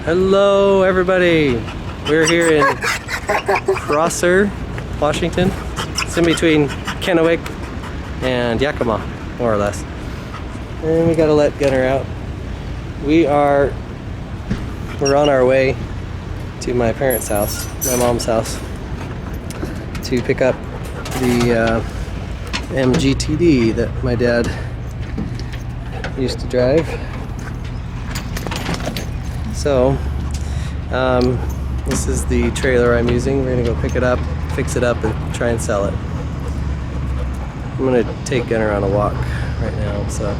Hello everybody! We're here in Prosser, Washington. It's in between Kennewick and Yakima, more or less. And we gotta let Gunner out. We're on our way to my parents' house, my mom's house, to pick up the MGTD that my dad used to drive. So, this is the trailer I'm using. We're gonna go pick it up, fix it up, and try and sell it. I'm gonna take Gunner on a walk right now, so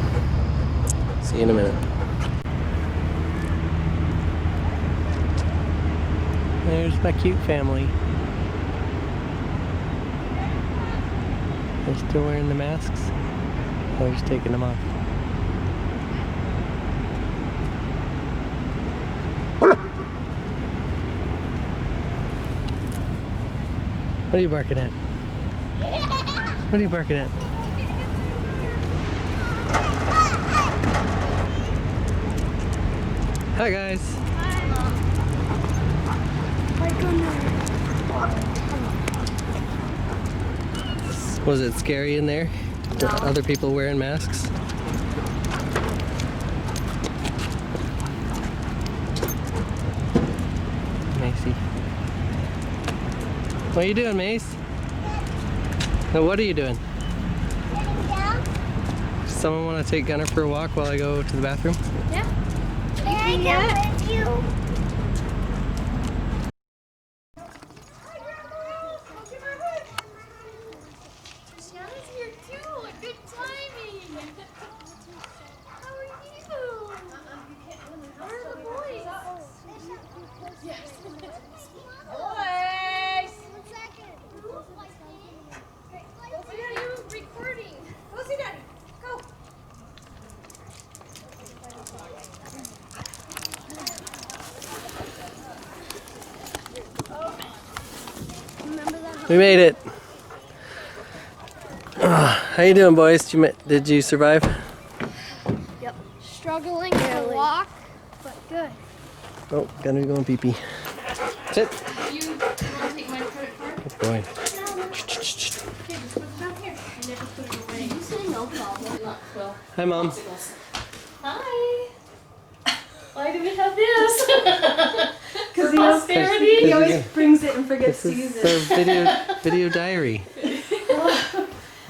see you in a minute. There's my cute family. They're still wearing the masks. They're just taking them off. What are you barking at? What are you barking at? Hi guys. Was it scary in there? No. Other people wearing masks? Macy. What are you doing, Mace? No, what are you doing? Someone want to take Gunner for a walk while I go to the bathroom? Yeah. Can I go with you? Shannon's here too. Good timing. How are you? Where are the boys? Yes. Boys! 1 second. Go see Daddy. You're recording. Go see Daddy. Go. We made it. How you doing, boys? Did you survive? Yep. Struggling to walk, but good. Oh, Gunner's going pee-pee. Sit. You want to take my credit card? Good boy. Here, just put it down here. And never put it away. You say no problem. Not well. Hi, Mom. Hi. Why do we have this? Because the austerity. He always brings it and forgets This is our video diary.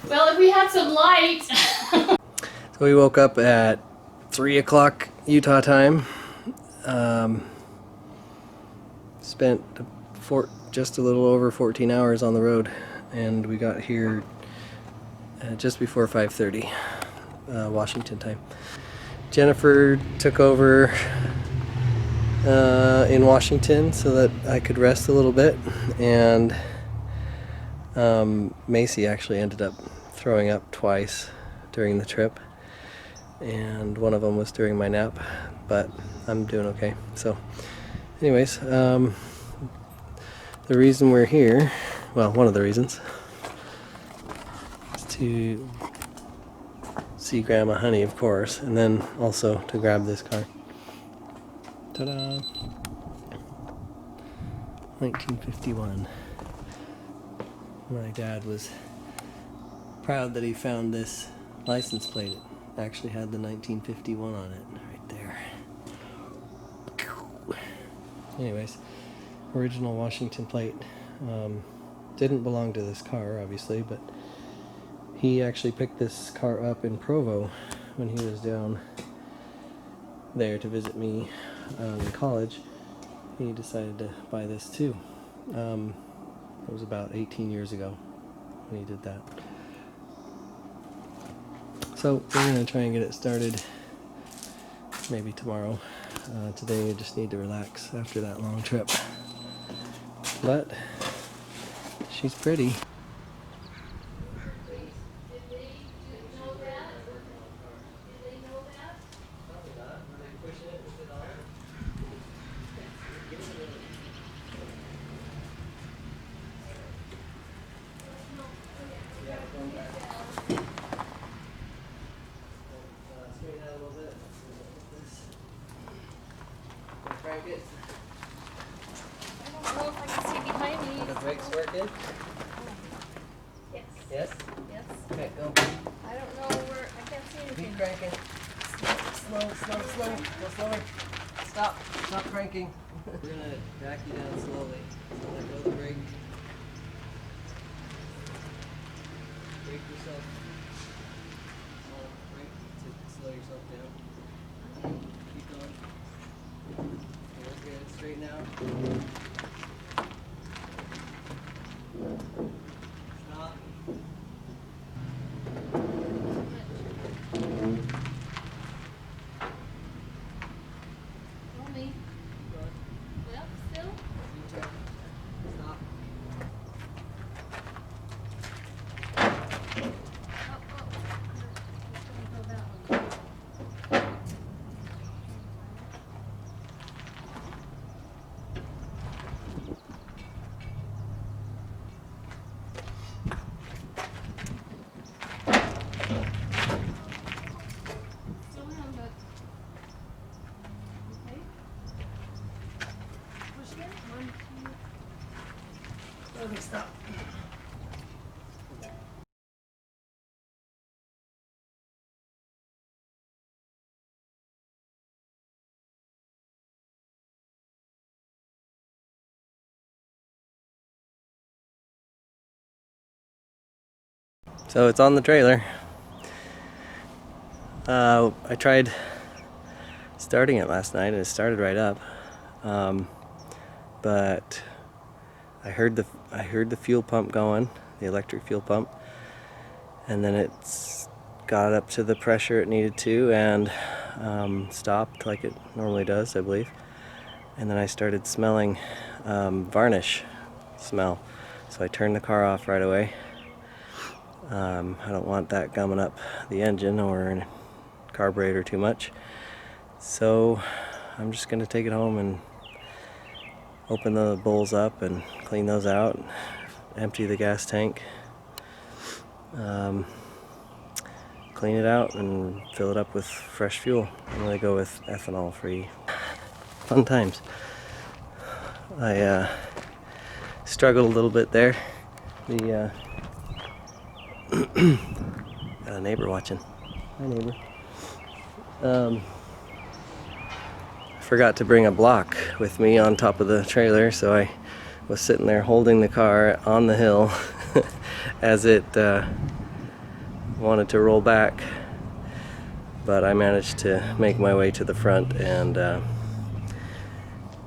Well, if we had some light. So we woke up at 3 o'clock Utah time. Spent just a little over 14 hours on the road, and we got here just before 5:30 Washington time. Jennifer took over in Washington so that I could rest a little bit, and Macy actually ended up throwing up twice during the trip, and one of them was during my nap, but I'm doing okay. So anyways, the reason we're here, well, one of the reasons, is to see Grandma Honey, of course, and then also to grab this car. Ta-da! 1951. My dad was proud that he found this license plate. It actually had the 1951 on it, right there. Anyways, original Washington plate. Didn't belong to this car, obviously, but he actually picked this car up in Provo when he was down there to visit me in college. He decided to buy this too. It was about 18 years ago when he did that. So we're going to try and get it started maybe tomorrow. Today I just need to relax after that long trip. But she's pretty. it. I don't know if I can see behind me. The brakes working? Yes. Yes? Yes. Okay, go. I don't know where. I can't see anything. Keep cranking. Slow, slow, slow. Go slower. Stop. Stop cranking. We're gonna back you down slowly. So let go of the brake. Brake yourself. Brake to slow yourself down. Keep going. Good, good. Straighten out. Stop. Roll me. Good. Yep, still. Stop. Oh, oh. Go that one. Still in, but okay. Push again. 1, 2. Let me stop. So it's on the trailer. I tried starting it last night and it started right up, but I heard the fuel pump going, the electric fuel pump, and then it's got up to the pressure it needed to and stopped like it normally does, I believe. And then I started smelling varnish smell, so I turned the car off right away. I don't want that gumming up the engine or carburetor too much, so I'm just going to take it home and open the bowls up and clean those out, empty the gas tank, clean it out and fill it up with fresh fuel. I'm going to go with ethanol free. Fun times. I struggled a little bit there. The got a neighbor watching. Hi, neighbor. Forgot to bring a block with me on top of the trailer, so I was sitting there holding the car on the hill as it wanted to roll back, but I managed to make my way to the front and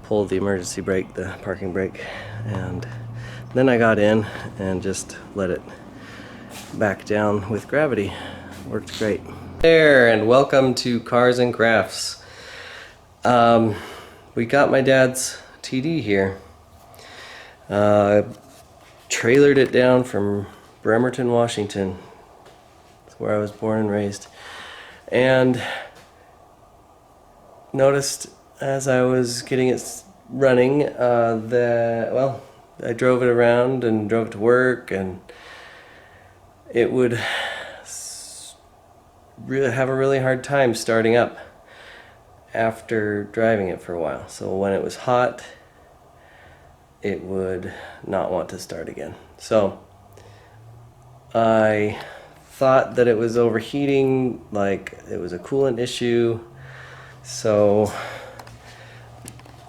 pull the emergency brake, the parking brake, and then I got in and just let it back down with gravity. Worked great. There, and welcome to Cars and Crafts. We got my dad's TD here. Trailered it down from Bremerton, Washington. That's where I was born and raised. And noticed as I was getting it running I drove it around and drove it to work, and it would really have a really hard time starting up after driving it for a while. So when it was hot, it would not want to start again. So I thought that it was overheating, like it was a coolant issue. So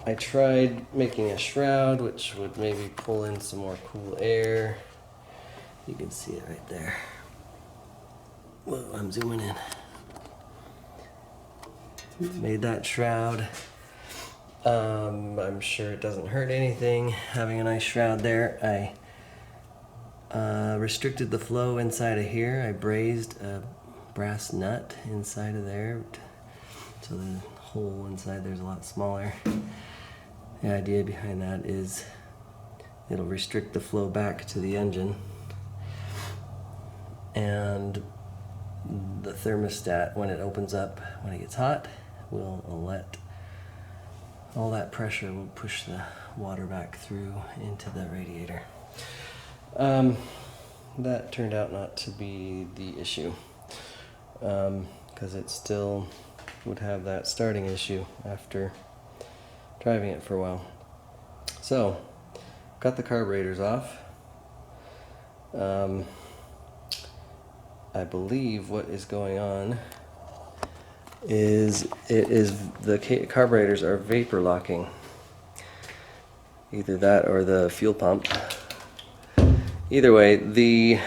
I tried making a shroud, which would maybe pull in some more cool air. You can see it right there. Whoa, I'm zooming in. Made that shroud. I'm sure it doesn't hurt anything having a nice shroud there. I restricted the flow inside of here. I brazed a brass nut inside of there, so the hole inside there's a lot smaller. The idea behind that is it'll restrict the flow back to the engine, and the thermostat, when it opens up, when it gets hot, will let all that pressure will push the water back through into the radiator. That turned out not to be the issue, because it still would have that starting issue after driving it for a while. So, got the carburetors off. I believe what is going on is the carburetors are vapor locking. Either that or the fuel pump. Either way, the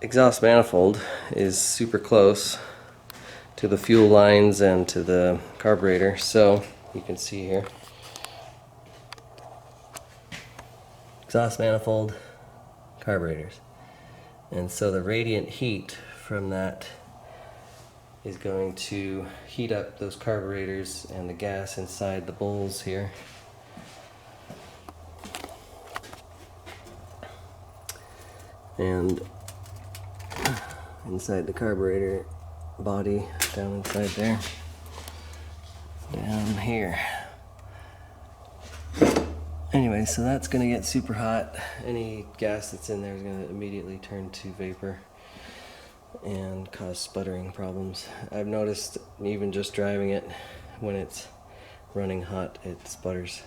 exhaust manifold is super close to the fuel lines and to the carburetor, so you can see here. Exhaust manifold, carburetors. And so the radiant heat from that is going to heat up those carburetors and the gas inside the bowls here. And inside the carburetor body, down inside there, down here. Anyway, so that's going to get super hot. Any gas that's in there is going to immediately turn to vapor and cause sputtering problems. I've noticed even just driving it, when it's running hot, it sputters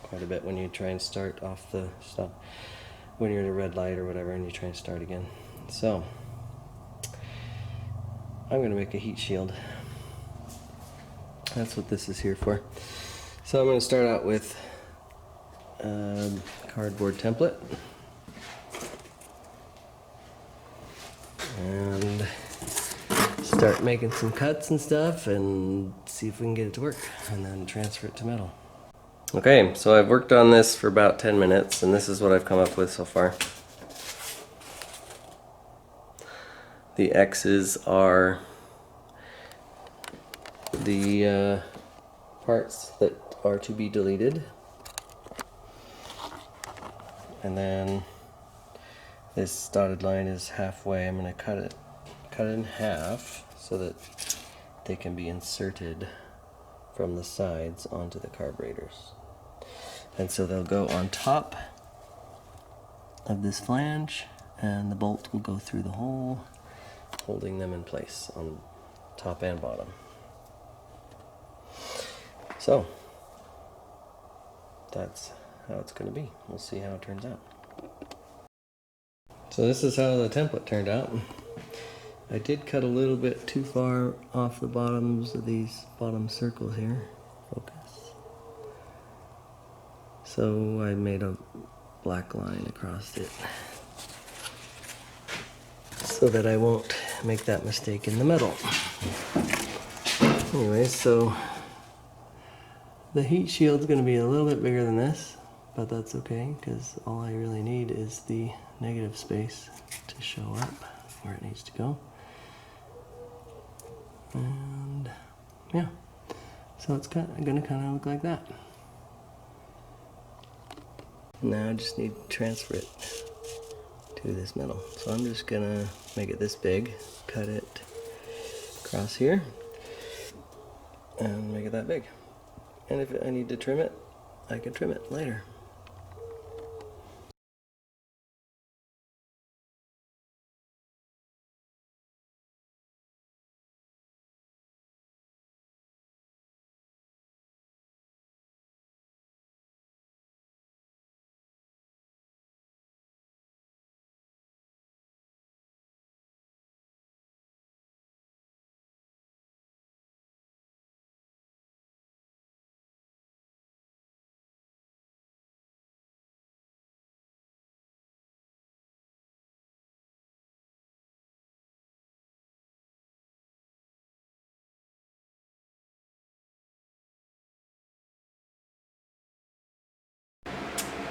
quite a bit when you try and start off the stop, when you're at a red light or whatever and you try and start again. So I'm going to make a heat shield. That's what this is here for. So I'm going to start out with cardboard template and start making some cuts and stuff and see if we can get it to work, and then transfer it to metal. Okay, so I've worked on this for about 10 minutes and this is what I've come up with so far. The X's are the parts that are to be deleted. And then this dotted line is halfway. I'm going to cut it in half so that they can be inserted from the sides onto the carburetors. And so they'll go on top of this flange and the bolt will go through the hole, holding them in place on top and bottom. So that's how it's going to be. We'll see how it turns out. So this is how the template turned out. I did cut a little bit too far off the bottoms of these bottom circles here. Focus. So I made a black line across it so that I won't make that mistake in the middle. Anyway, so the heat shield's going to be a little bit bigger than this, but that's okay because all I really need is the negative space to show up where it needs to go. And yeah, so it's going to kind of look like that. Now I just need to transfer it to this metal. So I'm just going to make it this big, cut it across here, and make it that big. And if I need to trim it, I can trim it later.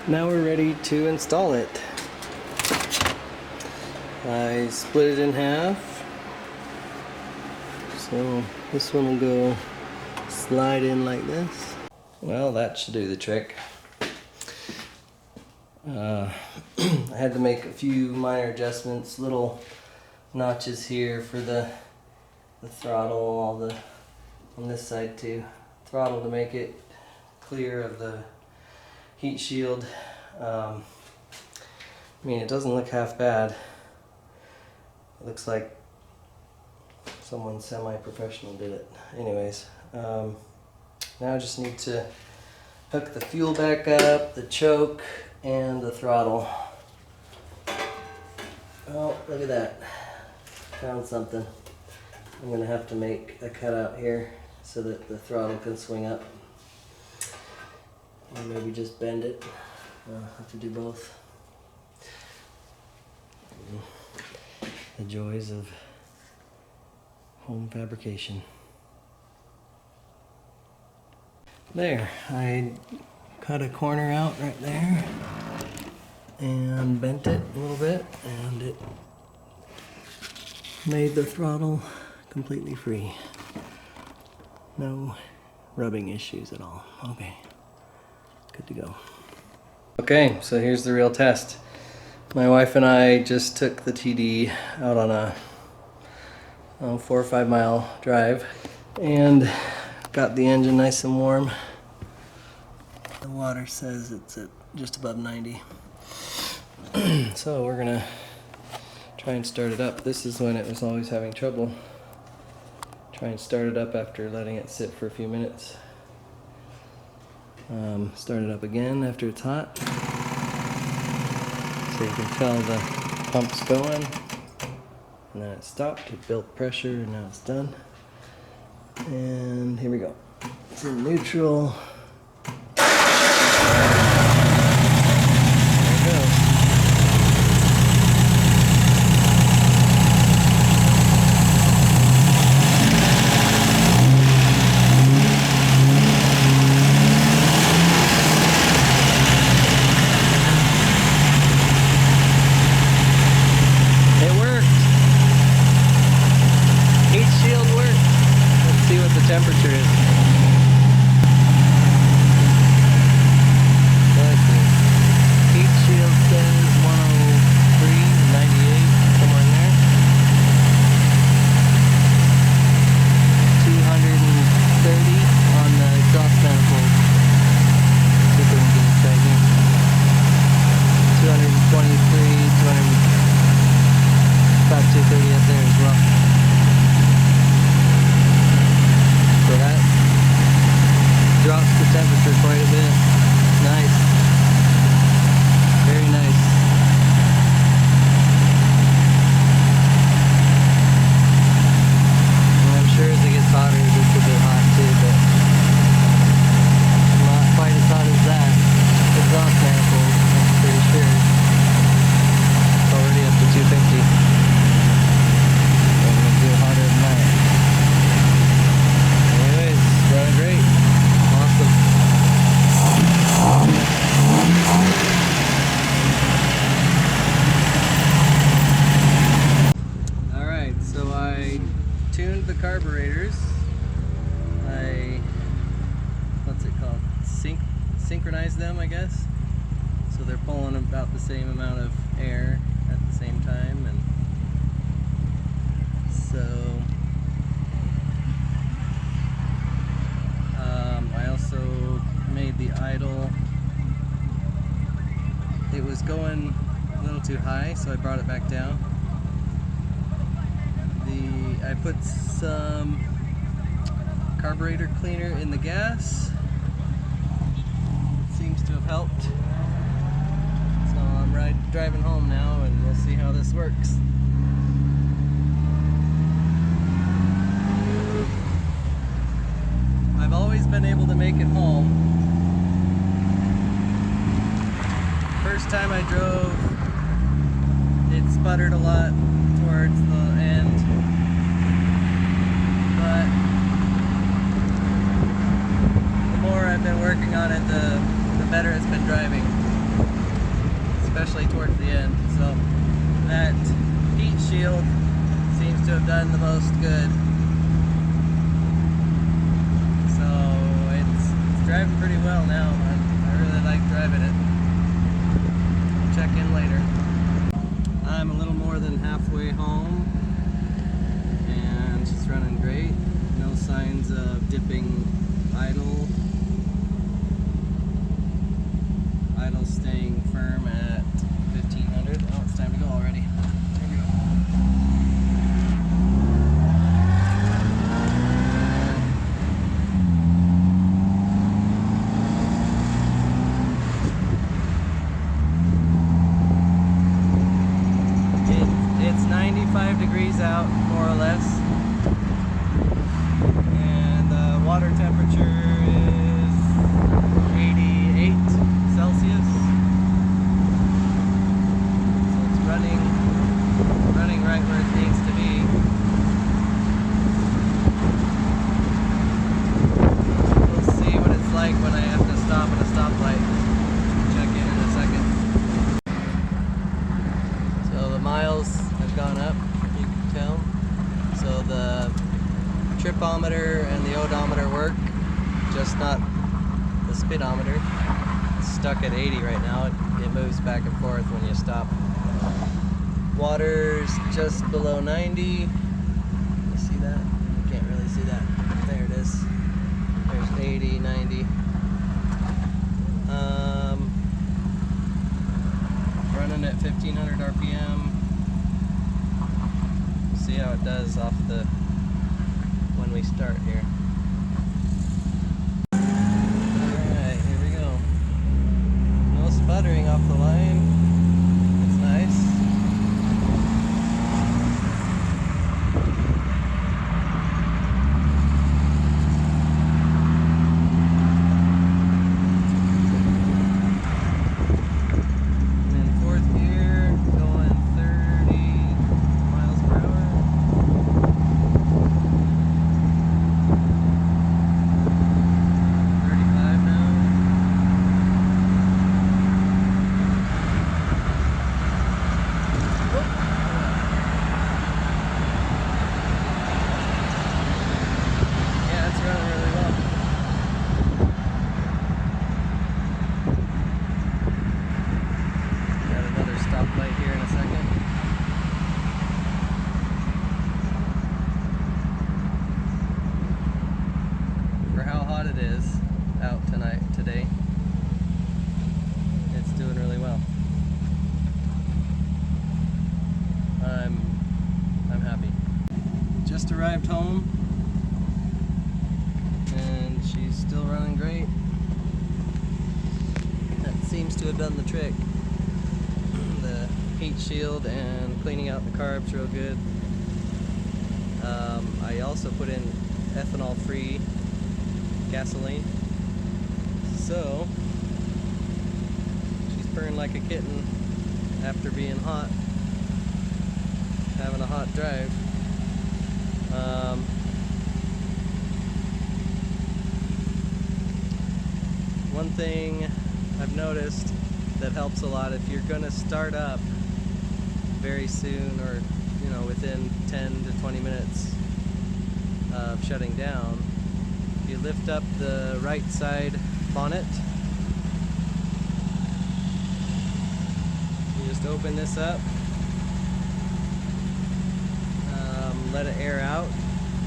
Now we're ready to install it. I split it in half. So this one will go slide in like this. Well, that should do the trick. I had to make a few minor adjustments, little notches here for the throttle, on this side too. Throttle to make it clear of the heat shield. I mean, it doesn't look half bad. It looks like someone semi-professional did it. Anyways, Now I just need to hook the fuel back up, the choke, and the throttle. Oh, look at that. Found something. I'm gonna have to make a cutout here so that the throttle can swing up. Or maybe just bend it. I'll have to do both. The joys of home fabrication. There, I cut a corner out right there and bent it a little bit, and it made the throttle completely free. No rubbing issues at all. Okay, good to go. Okay, so here's the real test. My wife and I just took the TD out on a 4 or 5 mile drive and got the engine nice and warm. The water says it's at just above 90. So we're gonna try and start it up. This is when it was always having trouble. Try and start it up after letting it sit for a few minutes. Start it up again after it's hot. So you can tell the pump's going. And then it stopped, it built pressure, and now it's done. And here we go. It's in neutral. There it goes. It worked. Heat shield worked. Let's see what the temperature is. Let's see. Heat shield says 103, 98, somewhere in there. 230 on the exhaust manifold. See if we can get it right here. 223, 200. About 230 up there as well. So that drops the temperature quite a bit. Nice. Very nice. And I'm sure as it gets hotter, it gets a bit hot too, but not quite as hot as that exhaust manifold, I'm pretty sure. It's already up to 250. Hotter than that. Anyways, running great. Awesome. Alright, so I tuned the carburetors. What's it called? Synchronized them, I guess. So they're pulling about the same amount of air at the same time, and so I also made the idle. It was going a little too high, so I brought it back down. I put some carburetor cleaner in the gas. Seems to have helped. So I'm driving home now, and we'll see how this works. I've always been able to make it home. First time I drove, it sputtered a lot towards the end, but the more I've been working on it, the better it's been driving, especially towards the end. So that heat shield seems to have done the most good. Driving pretty well now. I really like driving it. I'll check in later. I'm a little more than halfway home, and it's running great. No signs of dipping idle. Idle staying firm at 1500. Oh, it's time to go already. Here we go. out more or less. And the water temperature is 88 Celsius. So it's running right where it needs to be. We'll see what it's like when I have to stop at a stoplight. Check in a second. So the miles have gone up, you can tell. So the tripometer and the odometer work, just not the speedometer. It's stuck at 80 right now. It moves back and forth when you stop. Water's just below 90. You see that? You can't really see that. There it is. There's 80, 90. Running at 1500 RPM. We'll see how it does off the when we start here. Alright, here we go. No sputtering off the line. It's nice. It is out today. It's doing really well. I'm happy. Just arrived home and she's still running great. That seems to have done the trick. The heat shield and cleaning out the carbs real good. I also put in ethanol-free gasoline, so she's purring like a kitten after being hot, having a hot drive. One thing I've noticed that helps a lot, if you're gonna start up very soon, or within 10 to 20 minutes of shutting down, you lift up the right side bonnet. You just open this up, let it air out,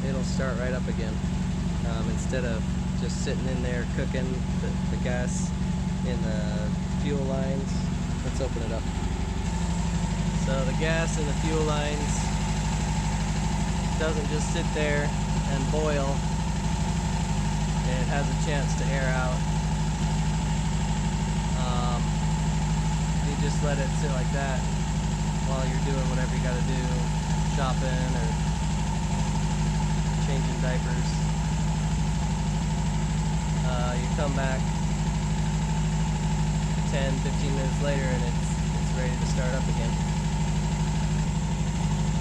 it'll start right up again. Instead of just sitting in there cooking the gas in the fuel lines. Let's open it up. So the gas in the fuel lines doesn't just sit there and boil. It has a chance to air out. You just let it sit like that while you're doing whatever you gotta do, shopping or changing diapers. You come back 10-15 minutes later and it's ready to start up again.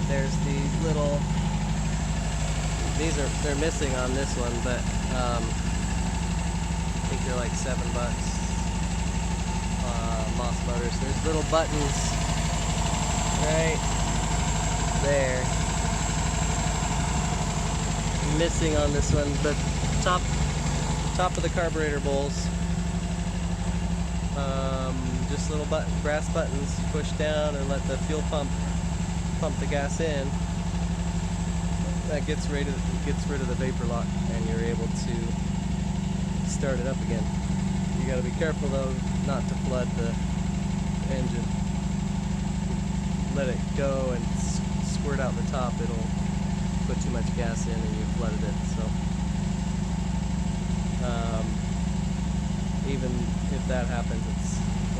There's these little, they're missing on this one, but I think they're like $7. Moss Motors. There's little buttons right there. Missing on this one, but top of the carburetor bowls. Just little brass buttons. Push down and let the fuel pump the gas in. That gets rid of the vapor lock, and you're able to start it up again. You got to be careful though not to flood the engine. Let it go and squirt out the top. It'll put too much gas in and you flooded it. So even if that happens,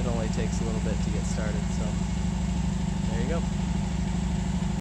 it only takes a little bit to get started. So there you go.